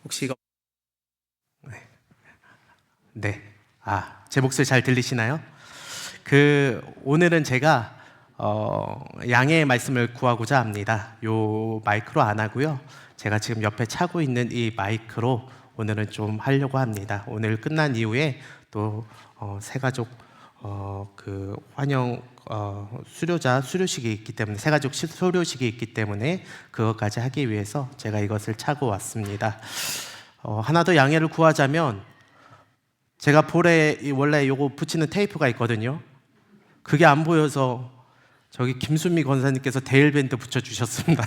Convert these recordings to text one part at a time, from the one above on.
혹시 이거 네. 제 목소리 잘 들리시나요? 오늘은 제가 양해의 말씀을 구하고자 합니다. 요 마이크로 안 하고요. 제가 지금 옆에 차고 있는 이 마이크로 오늘은 좀 하려고 합니다. 오늘 끝난 이후에 또 새가족 환영 수료식이 있기 때문에, 새가족 수료식이 있기 때문에 그것까지 하기 위해서 제가 이것을 차고 왔습니다. 하나 더 양해를 구하자면, 제가 볼에 원래 요거 붙이는 테이프가 있거든요. 그게 안 보여서 저기 김순미 권사님께서 데일밴드 붙여주셨습니다.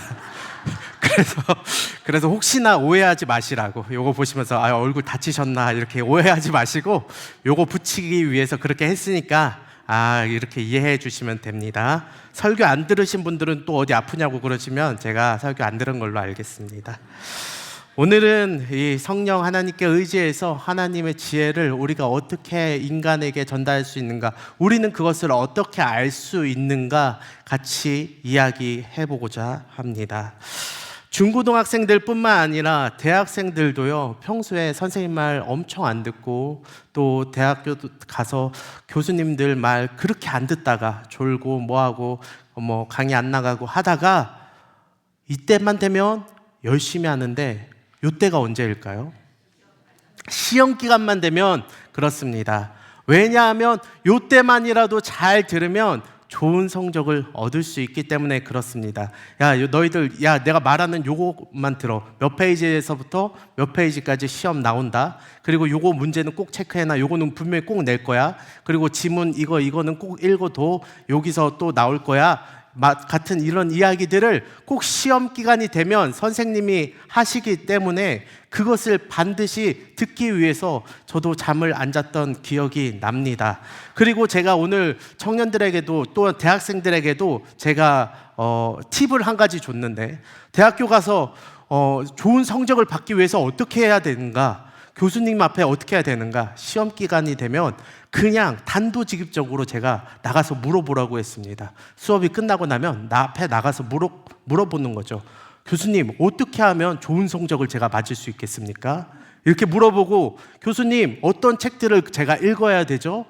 그래서 혹시나 오해하지 마시라고, 요거 보시면서 얼굴 다치셨나 이렇게 오해하지 마시고, 요거 붙이기 위해서 그렇게 했으니까 이렇게 이해해 주시면 됩니다. 설교 안 들으신 분들은 또 어디 아프냐고 그러시면 제가 설교 안 들은 걸로 알겠습니다. 오늘은 이 성령 하나님께 의지해서 하나님의 지혜를 우리가 어떻게 인간에게 전달할 수 있는가, 우리는 그것을 어떻게 알 수 있는가 같이 이야기해 보고자 합니다. 중고등학생들 뿐만 아니라 대학생들도요, 평소에 선생님 말 엄청 안 듣고, 또 대학교 가서 교수님들 말 그렇게 안 듣다가 졸고 뭐하고 강의 안 나가고 하다가 이때만 되면 열심히 하는데, 이때가 언제일까요? 시험 기간만 되면 그렇습니다. 왜냐하면 이때만이라도 잘 들으면 좋은 성적을 얻을 수 있기 때문에 그렇습니다. 너희들, 내가 말하는 요것만 들어. 몇 페이지에서부터 몇 페이지까지 시험 나온다. 그리고 요거 문제는 꼭 체크해놔. 요거는 분명히 꼭 낼 거야. 그리고 지문 이거는 꼭 읽어도 여기서 또 나올 거야. 같은 이런 이야기들을 꼭 시험 기간이 되면 선생님이 하시기 때문에 그것을 반드시 듣기 위해서 저도 잠을 안 잤던 기억이 납니다. 그리고 제가 오늘 청년들에게도 또 대학생들에게도 제가 팁을 한 가지 줬는데, 대학교 가서 좋은 성적을 받기 위해서 어떻게 해야 되는가, 교수님 앞에 어떻게 해야 되는가, 시험 기간이 되면 그냥 단도직입적으로 제가 나가서 물어보라고 했습니다. 수업이 끝나고 나면 나 앞에 나가서 물어보는 거죠. 교수님, 어떻게 하면 좋은 성적을 제가 맞을 수 있겠습니까? 이렇게 물어보고, 교수님, 어떤 책들을 제가 읽어야 되죠?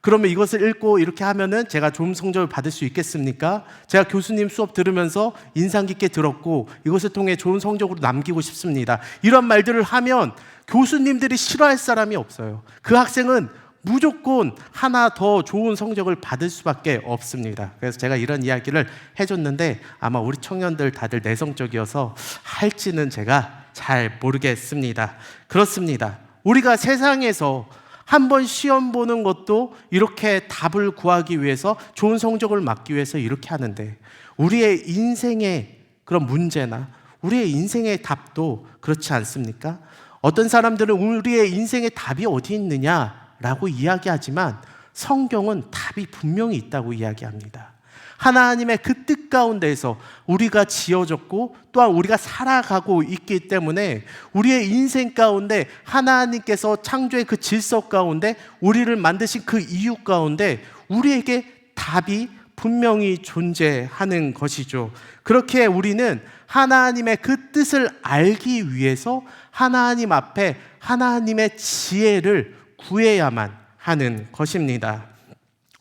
그러면 이것을 읽고 이렇게 하면은 제가 좋은 성적을 받을 수 있겠습니까? 제가 교수님 수업 들으면서 인상 깊게 들었고 이것을 통해 좋은 성적으로 남기고 싶습니다. 이런 말들을 하면 교수님들이 싫어할 사람이 없어요. 그 학생은 무조건 하나 더 좋은 성적을 받을 수밖에 없습니다. 그래서 제가 이런 이야기를 해줬는데, 아마 우리 청년들 다들 내성적이어서 할지는 제가 잘 모르겠습니다. 그렇습니다. 우리가 세상에서 한번 시험 보는 것도 이렇게 답을 구하기 위해서, 좋은 성적을 받기 위해서 이렇게 하는데, 우리의 인생의 그런 문제나 우리의 인생의 답도 그렇지 않습니까? 어떤 사람들은 우리의 인생의 답이 어디 있느냐라고 이야기하지만, 성경은 답이 분명히 있다고 이야기합니다. 하나님의 그 뜻 가운데에서 우리가 지어졌고 또한 우리가 살아가고 있기 때문에, 우리의 인생 가운데 하나님께서 창조의 그 질서 가운데 우리를 만드신 그 이유 가운데 우리에게 답이 분명히 존재하는 것이죠. 그렇게 우리는 하나님의 그 뜻을 알기 위해서 하나님 앞에 하나님의 지혜를 구해야만 하는 것입니다.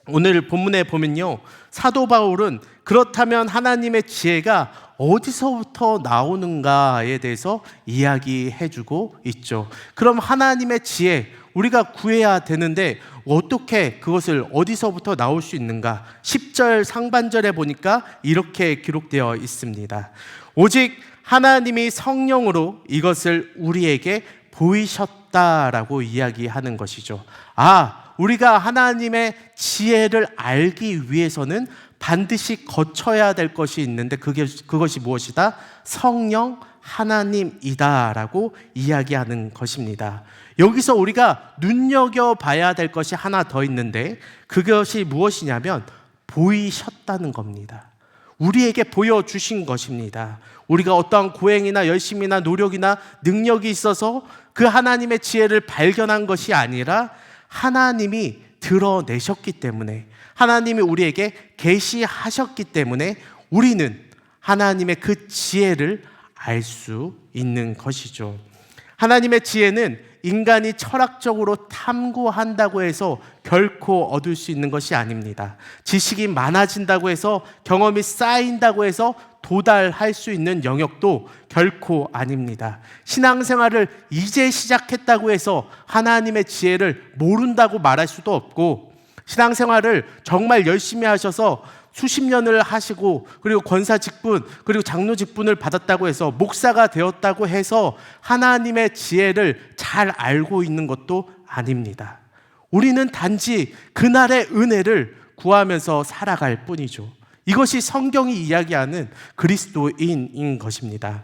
오늘 본문에 보면요, 사도 바울은 그렇다면 하나님의 지혜가 어디서부터 나오는가에 대해서 이야기해주고 있죠. 그럼 하나님의 지혜, 우리가 구해야 되는데 어떻게, 그것을 어디서부터 나올 수 있는가? 10절 상반절에 보니까 이렇게 기록되어 있습니다. 오직 하나님이 성령으로 이것을 우리에게 보이셨다라고 이야기하는 것이죠. 우리가 하나님의 지혜를 알기 위해서는 반드시 거쳐야 될 것이 있는데, 그것이 무엇이다? 성령 하나님이다라고 이야기하는 것입니다. 여기서 우리가 눈여겨봐야 될 것이 하나 더 있는데, 그것이 무엇이냐면 보이셨다는 겁니다. 우리에게 보여주신 것입니다. 우리가 어떠한 고행이나 열심이나 노력이나 능력이 있어서 그 하나님의 지혜를 발견한 것이 아니라 하나님이 드러내셨기 때문에, 하나님이 우리에게 계시하셨기 때문에 우리는 하나님의 그 지혜를 알 수 있는 것이죠. 하나님의 지혜는 인간이 철학적으로 탐구한다고 해서 결코 얻을 수 있는 것이 아닙니다. 지식이 많아진다고 해서, 경험이 쌓인다고 해서 도달할 수 있는 영역도 결코 아닙니다. 신앙생활을 이제 시작했다고 해서 하나님의 지혜를 모른다고 말할 수도 없고, 신앙생활을 정말 열심히 하셔서 수십 년을 하시고, 그리고 권사 직분, 그리고 장로 직분을 받았다고 해서, 목사가 되었다고 해서 하나님의 지혜를 잘 알고 있는 것도 아닙니다. 우리는 단지 그날의 은혜를 구하면서 살아갈 뿐이죠. 이것이 성경이 이야기하는 그리스도인인 것입니다.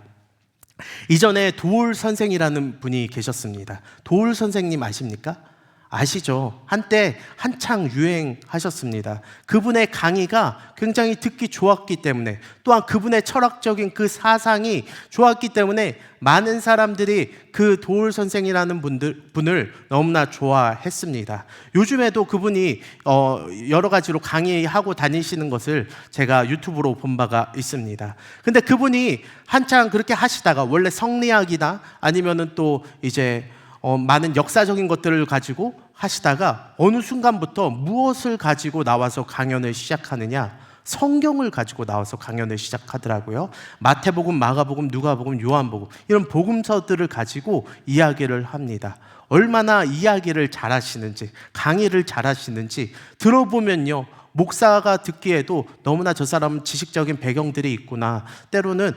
이전에 도울 선생이라는 분이 계셨습니다. 도울 선생님 아십니까? 아시죠? 한때 한창 유행하셨습니다. 그분의 강의가 굉장히 듣기 좋았기 때문에, 또한 그분의 철학적인 그 사상이 좋았기 때문에 많은 사람들이 그 도울 선생이라는 분을 너무나 좋아했습니다. 요즘에도 그분이 여러 가지로 강의하고 다니시는 것을 제가 유튜브로 본 바가 있습니다. 근데 그분이 한창 그렇게 하시다가, 원래 성리학이나 아니면은 또 이제 많은 역사적인 것들을 가지고 하시다가 어느 순간부터 무엇을 가지고 나와서 강연을 시작하느냐? 성경을 가지고 나와서 강연을 시작하더라고요. 마태복음, 마가복음, 누가복음, 요한복음, 이런 복음서들을 가지고 이야기를 합니다. 얼마나 이야기를 잘하시는지, 강의를 잘하시는지 들어보면요, 목사가 듣기에도 너무나 저 사람은 지식적인 배경들이 있구나, 때로는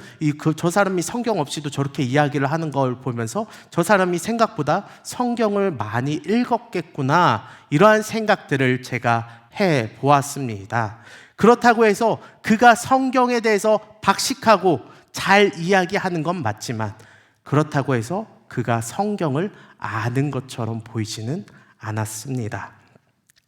저 사람이 성경 없이도 저렇게 이야기를 하는 걸 보면서 저 사람이 생각보다 성경을 많이 읽었겠구나, 이러한 생각들을 제가 해보았습니다. 그렇다고 해서 그가 성경에 대해서 박식하고 잘 이야기하는 건 맞지만, 그렇다고 해서 그가 성경을 아는 것처럼 보이지는 않았습니다.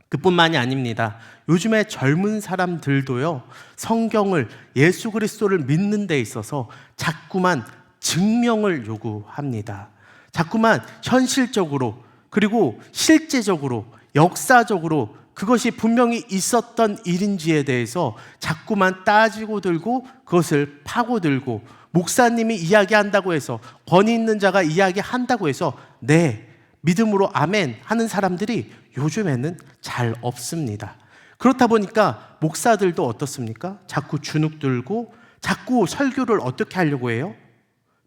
그뿐만이 아닙니다. 요즘에 젊은 사람들도요, 성경을, 예수 그리스도를 믿는 데 있어서 자꾸만 증명을 요구합니다. 자꾸만 현실적으로, 그리고 실제적으로, 역사적으로 그것이 분명히 있었던 일인지에 대해서 자꾸만 따지고 들고, 그것을 파고들고, 목사님이 이야기한다고 해서, 권위 있는 자가 이야기한다고 해서 네, 믿음으로 아멘 하는 사람들이 요즘에는 잘 없습니다. 그렇다 보니까 목사들도 어떻습니까? 자꾸 주눅 들고 자꾸 설교를 어떻게 하려고 해요?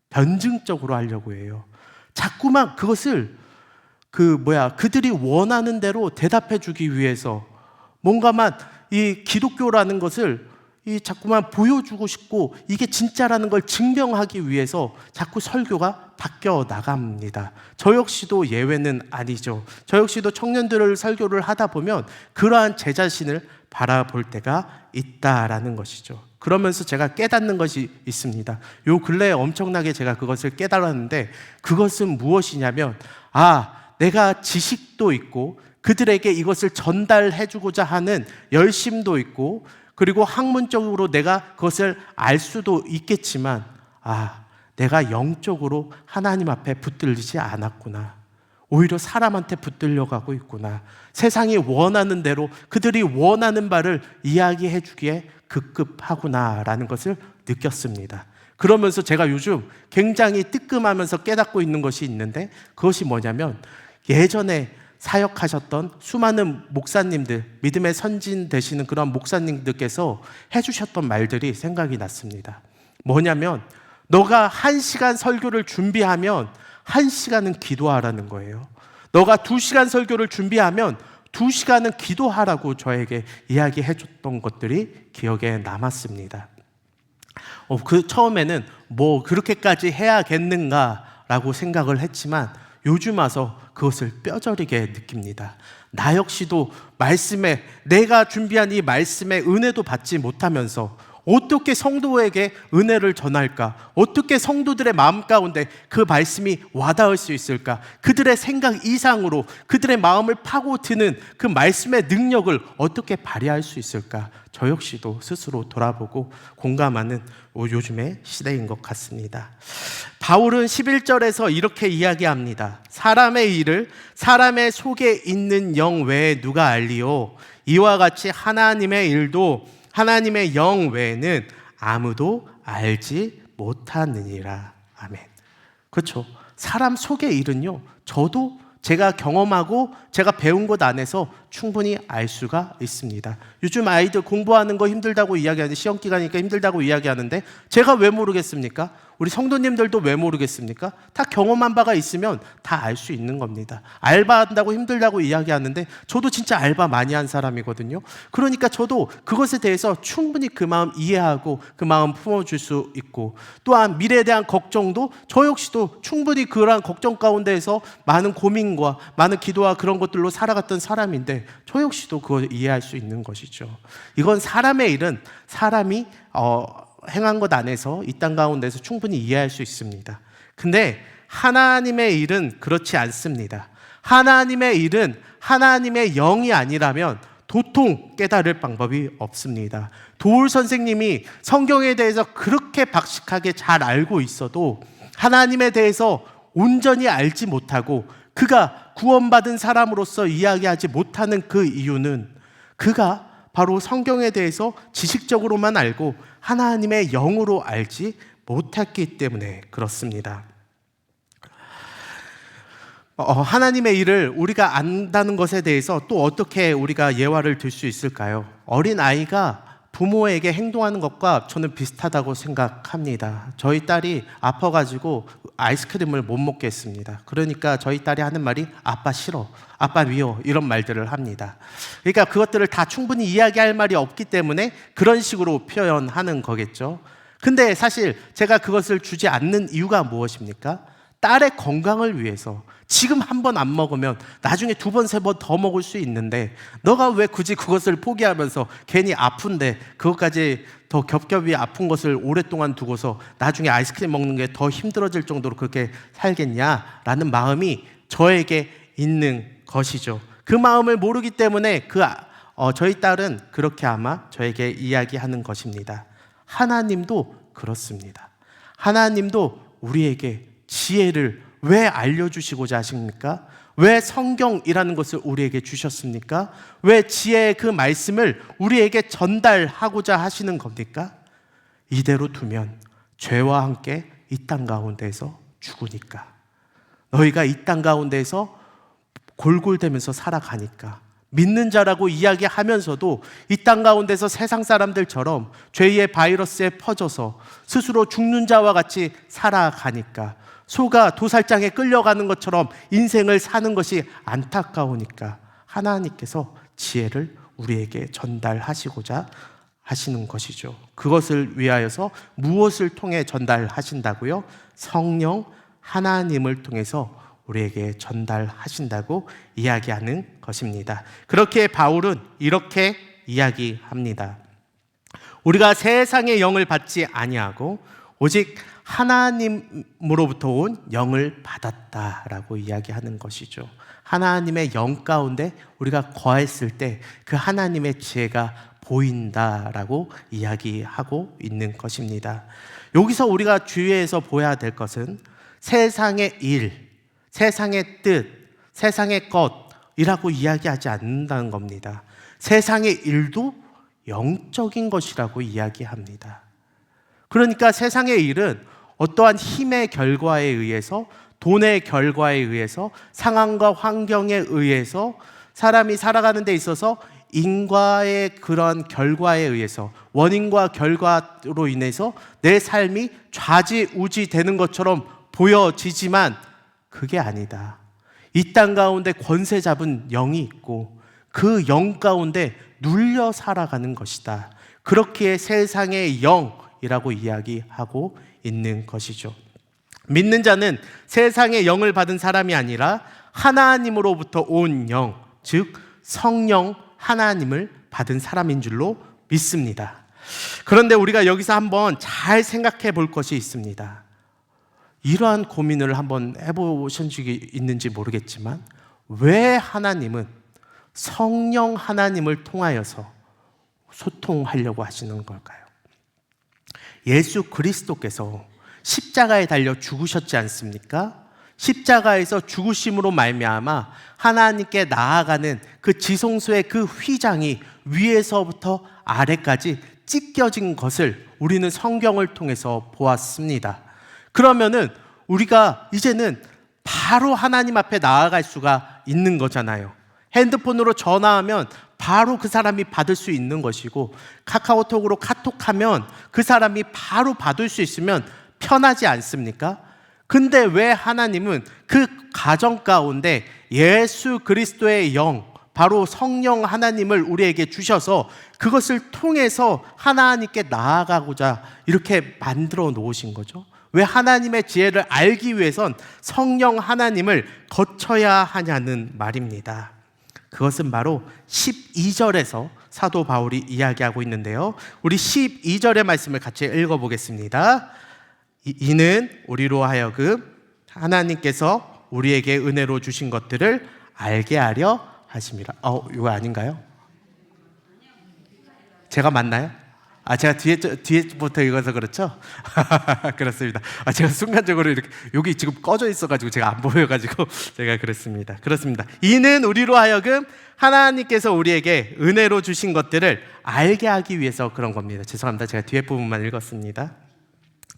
변증적으로 하려고 해요. 자꾸만 그것을 그들이 원하는 대로 대답해 주기 위해서 뭔가만, 이 기독교라는 것을 자꾸만 보여주고 싶고, 이게 진짜라는 걸 증명하기 위해서 자꾸 설교가 바뀌어 나갑니다. 저 역시도 예외는 아니죠. 저 역시도 청년들을 설교를 하다 보면 그러한 제 자신을 바라볼 때가 있다라는 것이죠. 그러면서 제가 깨닫는 것이 있습니다. 요 근래에 엄청나게 제가 그것을 깨달았는데, 그것은 무엇이냐면, 내가 지식도 있고 그들에게 이것을 전달해주고자 하는 열심도 있고, 그리고 학문적으로 내가 그것을 알 수도 있겠지만, 내가 영적으로 하나님 앞에 붙들리지 않았구나. 오히려 사람한테 붙들려 가고 있구나. 세상이 원하는 대로 그들이 원하는 바를 이야기해 주기에 급급하구나라는 것을 느꼈습니다. 그러면서 제가 요즘 굉장히 뜨끔하면서 깨닫고 있는 것이 있는데, 그것이 뭐냐면, 예전에 사역하셨던 수많은 목사님들, 믿음의 선진 되시는 그런 목사님들께서 해주셨던 말들이 생각이 났습니다. 뭐냐면, 너가 1시간 설교를 준비하면 1시간은 기도하라는 거예요. 너가 2시간 설교를 준비하면 2시간은 기도하라고 저에게 이야기해 줬던 것들이 기억에 남았습니다. 처음에는 그렇게까지 해야겠는가라고 생각을 했지만, 요즘 와서 그것을 뼈저리게 느낍니다. 나 역시도 말씀에, 내가 준비한 이 말씀에 은혜도 받지 못하면서 어떻게 성도에게 은혜를 전할까? 어떻게 성도들의 마음 가운데 그 말씀이 와닿을 수 있을까? 그들의 생각 이상으로 그들의 마음을 파고드는 그 말씀의 능력을 어떻게 발휘할 수 있을까? 저 역시도 스스로 돌아보고 공감하는 요즘의 시대인 것 같습니다. 바울은 11절에서 이렇게 이야기합니다. 사람의 일을 사람의 속에 있는 영 외에 누가 알리요? 이와 같이 하나님의 일도 하나님의 영 외에는 아무도 알지 못하느니라. 아멘. 그렇죠? 사람 속의 일은요, 저도 제가 경험하고 제가 배운 것 안에서 충분히 알 수가 있습니다. 요즘 아이들 공부하는 거 힘들다고 이야기하는데, 시험 기간이니까 힘들다고 이야기하는데 제가 왜 모르겠습니까? 우리 성도님들도 왜 모르겠습니까? 다 경험한 바가 있으면 다 알 수 있는 겁니다. 알바한다고 힘들다고 이야기하는데 저도 진짜 알바 많이 한 사람이거든요. 그러니까 저도 그것에 대해서 충분히 그 마음 이해하고 그 마음 품어줄 수 있고, 또한 미래에 대한 걱정도 저 역시도 충분히 그러한 걱정 가운데에서 많은 고민과 많은 기도와 그런 것들로 살아갔던 사람인데 저 역시도 그걸 이해할 수 있는 것이죠. 이건 사람의 일은 사람이 행한 것 안에서 이 땅 가운데서 충분히 이해할 수 있습니다. 근데 하나님의 일은 그렇지 않습니다. 하나님의 일은 하나님의 영이 아니라면 도통 깨달을 방법이 없습니다. 도울 선생님이 성경에 대해서 그렇게 박식하게 잘 알고 있어도 하나님에 대해서 온전히 알지 못하고 그가 구원받은 사람으로서 이야기하지 못하는 그 이유는 그가 바로 성경에 대해서 지식적으로만 알고 하나님의 영으로 알지 못했기 때문에 그렇습니다. 하나님의 일을 우리가 안다는 것에 대해서 또 어떻게 우리가 예화를 들 수 있을까요? 어린 아이가 부모에게 행동하는 것과 저는 비슷하다고 생각합니다. 저희 딸이 아파가지고 아이스크림을 못 먹겠습니다. 그러니까 저희 딸이 하는 말이 아빠 싫어, 아빠 미워, 이런 말들을 합니다. 그러니까 그것들을 다 충분히 이야기할 말이 없기 때문에 그런 식으로 표현하는 거겠죠. 근데 사실 제가 그것을 주지 않는 이유가 무엇입니까? 딸의 건강을 위해서. 지금 한 번 안 먹으면 나중에 두 번, 세 번 더 먹을 수 있는데 너가 왜 굳이 그것을 포기하면서 괜히 아픈데 그것까지 더 겹겹이 아픈 것을 오랫동안 두고서 나중에 아이스크림 먹는 게 더 힘들어질 정도로 그렇게 살겠냐라는 마음이 저에게 있는 것이죠. 그 마음을 모르기 때문에 저희 딸은 그렇게 아마 저에게 이야기하는 것입니다. 하나님도 그렇습니다. 하나님도 우리에게 지혜를 왜 알려주시고자 하십니까? 왜 성경이라는 것을 우리에게 주셨습니까? 왜 지혜의 그 말씀을 우리에게 전달하고자 하시는 겁니까? 이대로 두면 죄와 함께 이 땅 가운데에서 죽으니까, 너희가 이 땅 가운데에서 골골대면서 살아가니까, 믿는 자라고 이야기하면서도 이 땅 가운데서 세상 사람들처럼 죄의 바이러스에 퍼져서 스스로 죽는 자와 같이 살아가니까, 소가 도살장에 끌려가는 것처럼 인생을 사는 것이 안타까우니까 하나님께서 지혜를 우리에게 전달하시고자 하시는 것이죠. 그것을 위하여서 무엇을 통해 전달하신다고요? 성령 하나님을 통해서 우리에게 전달하신다고 이야기하는 것입니다. 그렇게 바울은 이렇게 이야기합니다. 우리가 세상의 영을 받지 아니하고 오직 하나님으로부터 온 영을 받았다라고 이야기하는 것이죠. 하나님의 영 가운데 우리가 거했을 때 그 하나님의 지혜가 보인다라고 이야기하고 있는 것입니다. 여기서 우리가 주의해서 보아야 될 것은 세상의 일, 세상의 뜻, 세상의 것이라고 이야기하지 않는다는 겁니다. 세상의 일도 영적인 것이라고 이야기합니다. 그러니까 세상의 일은 어떠한 힘의 결과에 의해서, 돈의 결과에 의해서, 상황과 환경에 의해서 사람이 살아가는 데 있어서 인과의 그런 결과에 의해서, 원인과 결과로 인해서 내 삶이 좌지우지 되는 것처럼 보여지지만 그게 아니다. 이 땅 가운데 권세 잡은 영이 있고 그 영 가운데 눌려 살아가는 것이다. 그렇기에 세상의 영이라고 이야기하고 있는 것이죠. 믿는 자는 세상의 영을 받은 사람이 아니라 하나님으로부터 온 영, 즉 성령 하나님을 받은 사람인 줄로 믿습니다. 그런데 우리가 여기서 한번 잘 생각해 볼 것이 있습니다. 이러한 고민을 한번 해보신 적이 있는지 모르겠지만 왜 하나님은 성령 하나님을 통하여서 소통하려고 하시는 걸까요? 예수 그리스도께서 십자가에 달려 죽으셨지 않습니까? 십자가에서 죽으심으로 말미암아 하나님께 나아가는 그 지성소의 그 휘장이 위에서부터 아래까지 찢겨진 것을 우리는 성경을 통해서 보았습니다. 그러면은 우리가 이제는 바로 하나님 앞에 나아갈 수가 있는 거잖아요. 핸드폰으로 전화하면 바로 그 사람이 받을 수 있는 것이고, 카카오톡으로 카톡하면 그 사람이 바로 받을 수 있으면 편하지 않습니까? 근데 왜 하나님은 그 가정 가운데 예수 그리스도의 영, 바로 성령 하나님을 우리에게 주셔서 그것을 통해서 하나님께 나아가고자 이렇게 만들어 놓으신 거죠? 왜 하나님의 지혜를 알기 위해선 성령 하나님을 거쳐야 하냐는 말입니다. 그것은 바로 12절에서 사도 바울이 이야기하고 있는데요, 우리 12절의 말씀을 같이 읽어보겠습니다. 이는 우리로 하여금 하나님께서 우리에게 은혜로 주신 것들을 알게 하려 하심이라. 이거 아닌가요? 제가 맞나요? 제가 뒤에부터 읽어서 그렇죠? 그렇습니다. 제가 순간적으로 이렇게, 여기 지금 꺼져 있어가지고 제가 안 보여가지고 제가 그랬습니다. 그렇습니다. 이는 우리로 하여금 하나님께서 우리에게 은혜로 주신 것들을 알게 하기 위해서 그런 겁니다. 죄송합니다. 제가 뒤에 부분만 읽었습니다.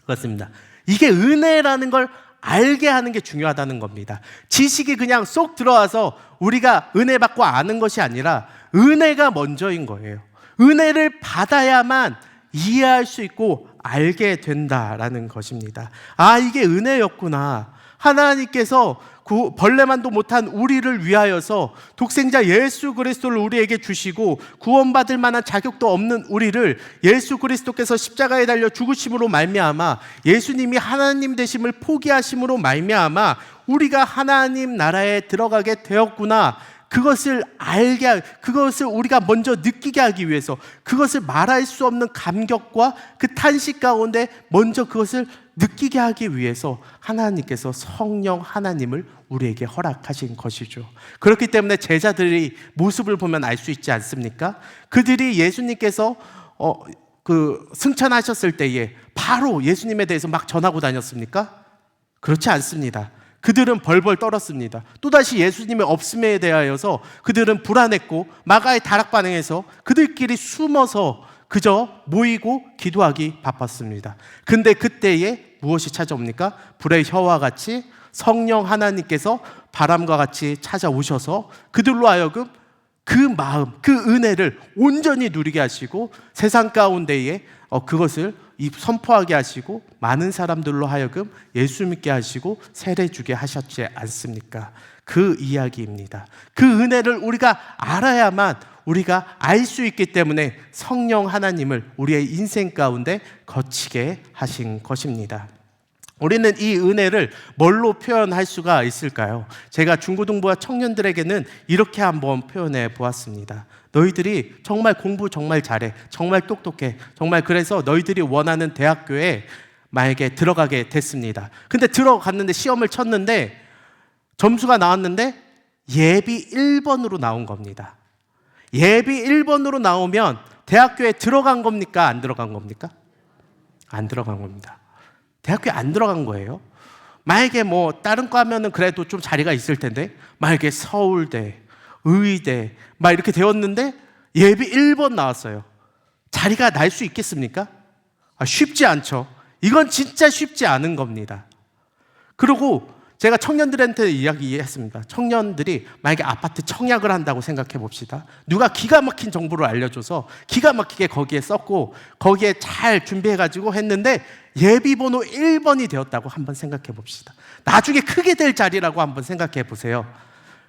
그렇습니다. 이게 은혜라는 걸 알게 하는 게 중요하다는 겁니다. 지식이 그냥 쏙 들어와서 우리가 은혜 받고 아는 것이 아니라 은혜가 먼저인 거예요. 은혜를 받아야만 이해할 수 있고 알게 된다라는 것입니다. 이게 은혜였구나. 하나님께서 벌레만도 못한 우리를 위하여서 독생자 예수 그리스도를 우리에게 주시고 구원받을 만한 자격도 없는 우리를 예수 그리스도께서 십자가에 달려 죽으심으로 말미암아, 예수님이 하나님 되심을 포기하심으로 말미암아 우리가 하나님 나라에 들어가게 되었구나. 그것을 그것을 우리가 먼저 느끼게 하기 위해서, 그것을 말할 수 없는 감격과 그 탄식 가운데 먼저 그것을 느끼게 하기 위해서 하나님께서 성령 하나님을 우리에게 허락하신 것이죠. 그렇기 때문에 제자들이 모습을 보면 알 수 있지 않습니까? 그들이 예수님께서 승천하셨을 때에 바로 예수님에 대해서 막 전하고 다녔습니까? 그렇지 않습니다. 그들은 벌벌 떨었습니다. 또다시 예수님의 없음에 대하여서 그들은 불안했고 마가의 다락방에서 그들끼리 숨어서 그저 모이고 기도하기 바빴습니다. 근데 그때에 무엇이 찾아옵니까? 불의 혀와 같이 성령 하나님께서 바람과 같이 찾아오셔서 그들로 하여금 그 마음, 그 은혜를 온전히 누리게 하시고 세상 가운데에 그것을 선포하게 하시고 많은 사람들로 하여금 예수 믿게 하시고 세례 주게 하셨지 않습니까? 그 이야기입니다. 그 은혜를 우리가 알아야만 우리가 알 수 있기 때문에 성령 하나님을 우리의 인생 가운데 거치게 하신 것입니다. 우리는 이 은혜를 뭘로 표현할 수가 있을까요? 제가 중고등부와 청년들에게는 이렇게 한번 표현해 보았습니다. 너희들이 정말 공부 정말 잘해, 정말 똑똑해, 정말 그래서 너희들이 원하는 대학교에 만약에 들어가게 됐습니다. 근데 들어갔는데 시험을 쳤는데 점수가 나왔는데 예비 1번으로 나온 겁니다. 예비 1번으로 나오면 대학교에 들어간 겁니까? 안 들어간 겁니까? 안 들어간 겁니다. 대학교에 안 들어간 거예요. 만약에 다른 과 하면은 그래도 좀 자리가 있을 텐데, 만약에 서울대, 의대 막 이렇게 되었는데 예비 1번 나왔어요. 자리가 날 수 있겠습니까? 쉽지 않죠. 이건 진짜 쉽지 않은 겁니다. 그리고 제가 청년들한테 이야기했습니다. 청년들이 만약에 아파트 청약을 한다고 생각해 봅시다. 누가 기가 막힌 정보를 알려줘서 기가 막히게 거기에 썼고 거기에 잘 준비해가지고 했는데 예비번호 1번이 되었다고 한번 생각해 봅시다. 나중에 크게 될 자리라고 한번 생각해 보세요.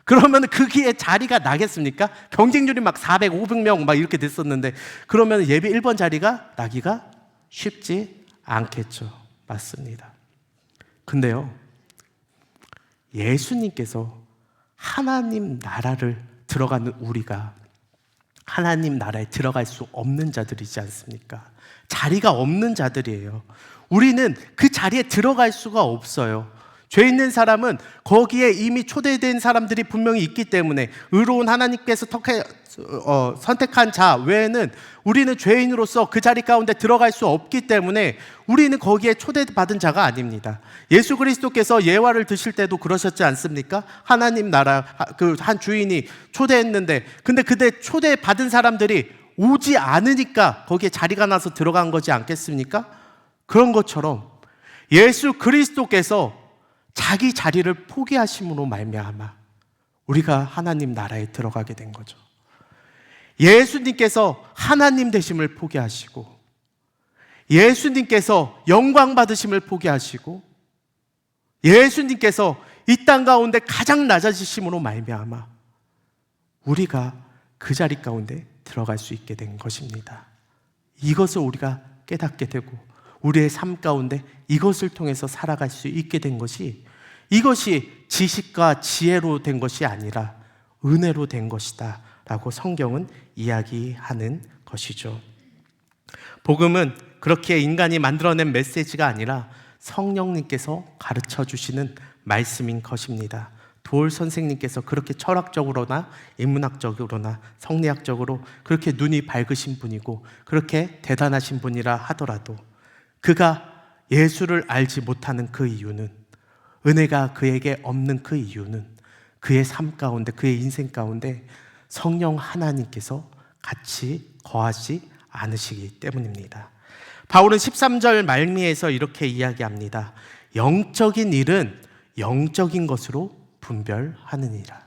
그러면 거기에 자리가 나겠습니까? 경쟁률이 막 400, 500명 막 이렇게 됐었는데 그러면 예비 1번 자리가 나기가 쉽지 않겠죠. 맞습니다. 근데요, 예수님께서 하나님 나라를 들어가는 우리가 하나님 나라에 들어갈 수 없는 자들이지 않습니까? 자리가 없는 자들이에요. 우리는 그 자리에 들어갈 수가 없어요. 죄 있는 사람은 거기에 이미 초대된 사람들이 분명히 있기 때문에 의로운 하나님께서 선택한 자 외에는 우리는 죄인으로서 그 자리 가운데 들어갈 수 없기 때문에 우리는 거기에 초대받은 자가 아닙니다. 예수 그리스도께서 예화를 드실 때도 그러셨지 않습니까? 하나님 나라 그 한 주인이 초대했는데 근데 그때 초대받은 사람들이 오지 않으니까 거기에 자리가 나서 들어간 거지 않겠습니까? 그런 것처럼 예수 그리스도께서 자기 자리를 포기하심으로 말미암아 우리가 하나님 나라에 들어가게 된 거죠. 예수님께서 하나님 되심을 포기하시고, 예수님께서 영광 받으심을 포기하시고, 예수님께서 이 땅 가운데 가장 낮아지심으로 말미암아 우리가 그 자리 가운데 들어갈 수 있게 된 것입니다. 이것을 우리가 깨닫게 되고 우리의 삶 가운데 이것을 통해서 살아갈 수 있게 된 것이, 이것이 지식과 지혜로 된 것이 아니라 은혜로 된 것이다 라고 성경은 이야기하는 것이죠. 복음은 그렇게 인간이 만들어낸 메시지가 아니라 성령님께서 가르쳐 주시는 말씀인 것입니다. 도올 선생님께서 그렇게 철학적으로나 인문학적으로나 성리학적으로 그렇게 눈이 밝으신 분이고 그렇게 대단하신 분이라 하더라도 그가 예수를 알지 못하는 그 이유는, 은혜가 그에게 없는 그 이유는 그의 삶 가운데, 그의 인생 가운데 성령 하나님께서 같이 거하지 않으시기 때문입니다. 바울은 13절 말미에서 이렇게 이야기합니다. 영적인 일은 영적인 것으로 분별하느니라.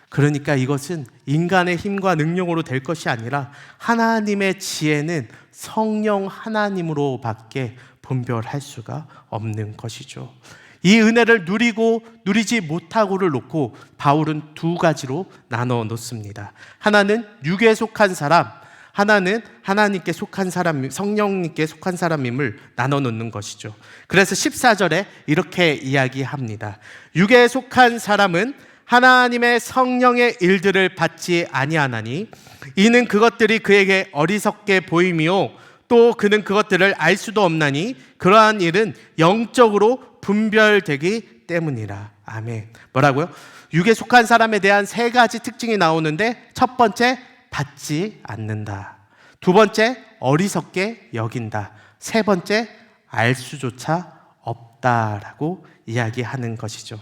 그러니까 이것은 인간의 힘과 능력으로 될 것이 아니라 하나님의 지혜는 성령 하나님으로 밖에 분별할 수가 없는 것이죠. 이 은혜를 누리고 누리지 못하고를 놓고 바울은 두 가지로 나눠 놓습니다. 하나는 육에 속한 사람, 하나는 하나님께 속한 사람, 성령님께 속한 사람임을 나눠 놓는 것이죠. 그래서 14절에 이렇게 이야기합니다. 육에 속한 사람은 하나님의 성령의 일들을 받지 아니하나니 이는 그것들이 그에게 어리석게 보임이요 또 그는 그것들을 알 수도 없나니 그러한 일은 영적으로 분별되기 때문이라. 아멘. 뭐라고요? 육에 속한 사람에 대한 세 가지 특징이 나오는데, 첫 번째, 받지 않는다. 두 번째, 어리석게 여긴다. 세 번째, 알 수조차 없다라고 이야기하는 것이죠.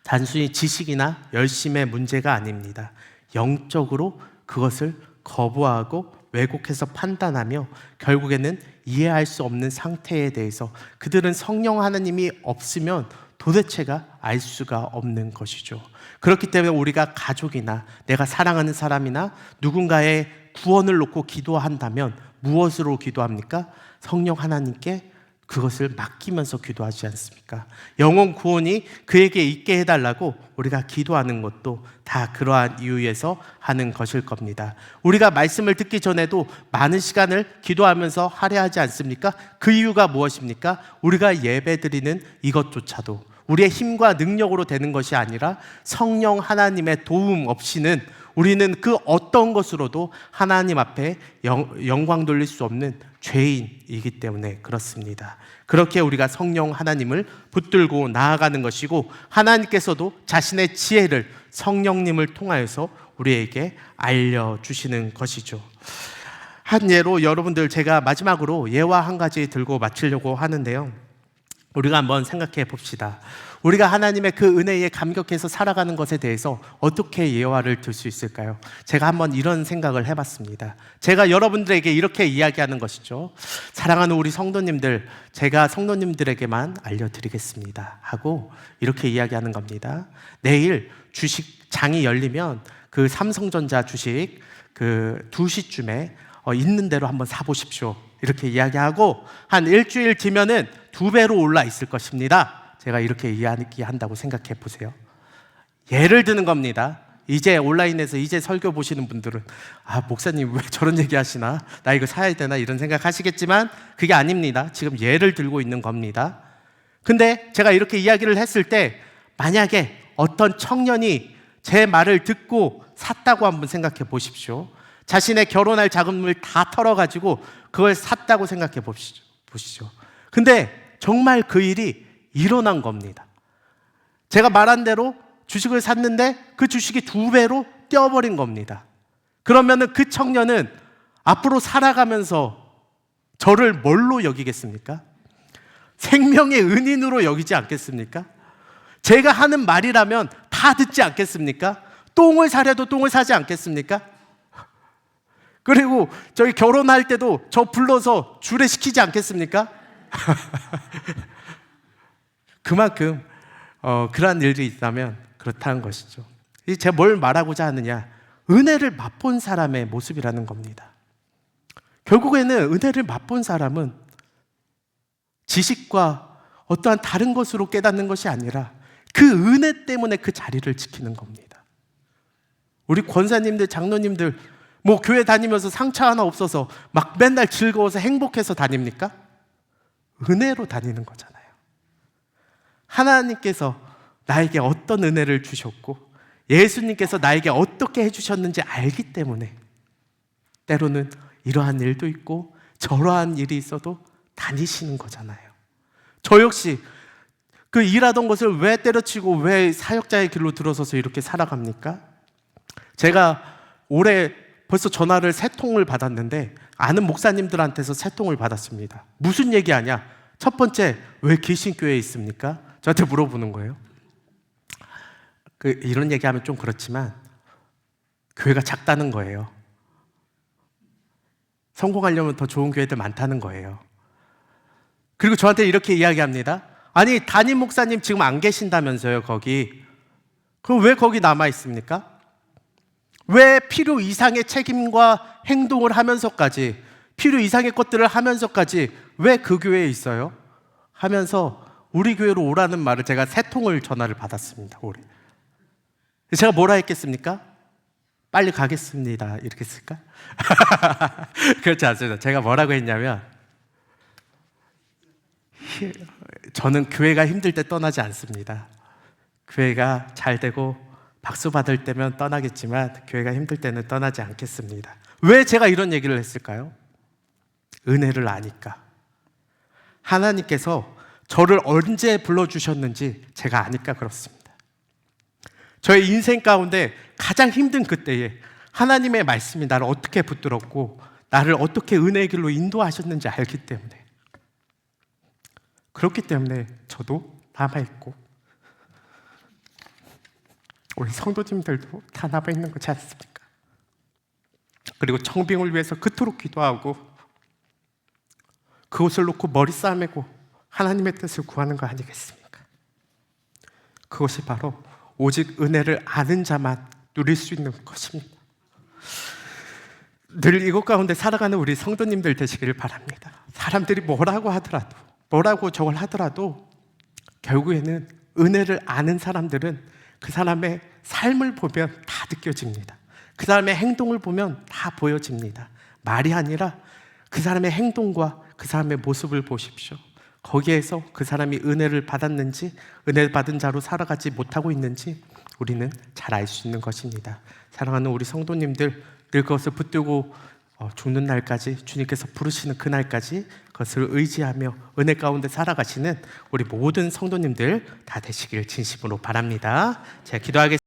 단순히 지식이나 열심의 문제가 아닙니다. 영적으로 그것을 거부하고 왜곡해서 판단하며 결국에는 이해할 수 없는 상태에 대해서 그들은 성령 하나님이 없으면 도대체가 알 수가 없는 것이죠. 그렇기 때문에 우리가 가족이나 내가 사랑하는 사람이나 누군가의 구원을 놓고 기도한다면 무엇으로 기도합니까? 성령 하나님께 그것을 맡기면서 기도하지 않습니까? 영혼 구원이 그에게 있게 해달라고 우리가 기도하는 것도 다 그러한 이유에서 하는 것일 겁니다. 우리가 말씀을 듣기 전에도 많은 시간을 기도하면서 할애하지 않습니까? 그 이유가 무엇입니까? 우리가 예배드리는 이것조차도 우리의 힘과 능력으로 되는 것이 아니라 성령 하나님의 도움 없이는 우리는 그 어떤 것으로도 하나님 앞에 영광 돌릴 수 없는 죄인이기 때문에 그렇습니다. 그렇게 우리가 성령 하나님을 붙들고 나아가는 것이고, 하나님께서도 자신의 지혜를 성령님을 통하여서 우리에게 알려주시는 것이죠. 한 예로 여러분들, 제가 마지막으로 예화 한 가지 들고 마치려고 하는데요. 우리가 한번 생각해 봅시다. 우리가 하나님의 그 은혜에 감격해서 살아가는 것에 대해서 어떻게 예화를 들 수 있을까요? 제가 한번 이런 생각을 해봤습니다. 제가 여러분들에게 이렇게 이야기하는 것이죠. 사랑하는 우리 성도님들, 제가 성도님들에게만 알려드리겠습니다 하고 이렇게 이야기하는 겁니다. 내일 주식장이 열리면 그 삼성전자 주식 그 2시쯤에 있는 대로 한번 사보십시오 이렇게 이야기하고, 한 일주일 뒤면은 2배로 올라 있을 것입니다. 제가 이렇게 이야기한다고 생각해 보세요. 예를 드는 겁니다. 이제 온라인에서 이제 설교 보시는 분들은 목사님 왜 저런 얘기 하시나, 나 이거 사야 되나 이런 생각 하시겠지만 그게 아닙니다. 지금 예를 들고 있는 겁니다. 근데 제가 이렇게 이야기를 했을 때 만약에 어떤 청년이 제 말을 듣고 샀다고 한번 생각해 보십시오. 자신의 결혼할 자금을 다 털어가지고 그걸 샀다고 생각해 보시죠. 근데 정말 그 일이 일어난 겁니다. 제가 말한 대로 주식을 샀는데 그 주식이 2배로 뛰어버린 겁니다. 그러면은 그 청년은 앞으로 살아가면서 저를 뭘로 여기겠습니까? 생명의 은인으로 여기지 않겠습니까? 제가 하는 말이라면 다 듣지 않겠습니까? 똥을 사려도 똥을 사지 않겠습니까? 그리고 저희 결혼할 때도 저 불러서 주례시키지 않겠습니까? 그만큼 그러한 일들이 있다면 그렇다는 것이죠. 제가 뭘 말하고자 하느냐, 은혜를 맛본 사람의 모습이라는 겁니다. 결국에는 은혜를 맛본 사람은 지식과 어떠한 다른 것으로 깨닫는 것이 아니라 그 은혜 때문에 그 자리를 지키는 겁니다. 우리 권사님들, 장로님들 뭐 교회 다니면서 상처 하나 없어서 막 맨날 즐거워서 행복해서 다닙니까? 은혜로 다니는 거잖아요. 하나님께서 나에게 어떤 은혜를 주셨고 예수님께서 나에게 어떻게 해주셨는지 알기 때문에 때로는 이러한 일도 있고 저러한 일이 있어도 다니시는 거잖아요. 저 역시 그 일하던 것을 왜 때려치고 왜 사역자의 길로 들어서서 이렇게 살아갑니까? 제가 올해 벌써 전화를 3통을 받았는데 아는 목사님들한테서 3통을 받았습니다. 무슨 얘기하냐? 첫 번째, 왜 귀신교회에 있습니까? 저한테 물어보는 거예요. 이런 얘기하면 좀 그렇지만 교회가 작다는 거예요. 성공하려면 더 좋은 교회들 많다는 거예요. 그리고 저한테 이렇게 이야기합니다. 아니, 담임 목사님 지금 안 계신다면서요, 거기. 그럼 왜 거기 남아 있습니까? 왜 필요 이상의 책임과 행동을 하면서까지, 필요 이상의 것들을 하면서까지 왜 그 교회에 있어요? 하면서 우리 교회로 오라는 말을 제가 3통을 전화를 받았습니다, 올해. 제가 뭐라 했겠습니까? 빨리 가겠습니다, 이렇게 했을까? 그렇지 않습니다. 제가 뭐라고 했냐면, 저는 교회가 힘들 때 떠나지 않습니다. 교회가 잘 되고 박수 받을 때면 떠나겠지만 교회가 힘들 때는 떠나지 않겠습니다. 왜 제가 이런 얘기를 했을까요? 은혜를 아니까. 하나님께서 저를 언제 불러주셨는지 제가 아니까 그렇습니다. 저의 인생 가운데 가장 힘든 그때에 하나님의 말씀이 나를 어떻게 붙들었고 나를 어떻게 은혜의 길로 인도하셨는지 알기 때문에, 그렇기 때문에 저도 남아있고 우리 성도님들도 다 남아있는 거지 않습니까? 그리고 청빙을 위해서 그토록 기도하고 그것을 놓고 머리 싸매고 하나님의 뜻을 구하는 거 아니겠습니까? 그것이 바로 오직 은혜를 아는 자만 누릴 수 있는 것입니다. 늘 이곳 가운데 살아가는 우리 성도님들 되시기를 바랍니다. 사람들이 뭐라고 하더라도, 뭐라고 저걸 하더라도 결국에는 은혜를 아는 사람들은 그 사람의 삶을 보면 다 느껴집니다. 그 사람의 행동을 보면 다 보여집니다. 말이 아니라 그 사람의 행동과 그 사람의 모습을 보십시오. 거기에서 그 사람이 은혜를 받았는지, 은혜를 받은 자로 살아가지 못하고 있는지 우리는 잘 알 수 있는 것입니다. 사랑하는 우리 성도님들, 늘 그것을 붙들고 죽는 날까지, 주님께서 부르시는 그날까지 그것을 의지하며 은혜 가운데 살아가시는 우리 모든 성도님들 다 되시길 진심으로 바랍니다. 제가 기도하겠습니다.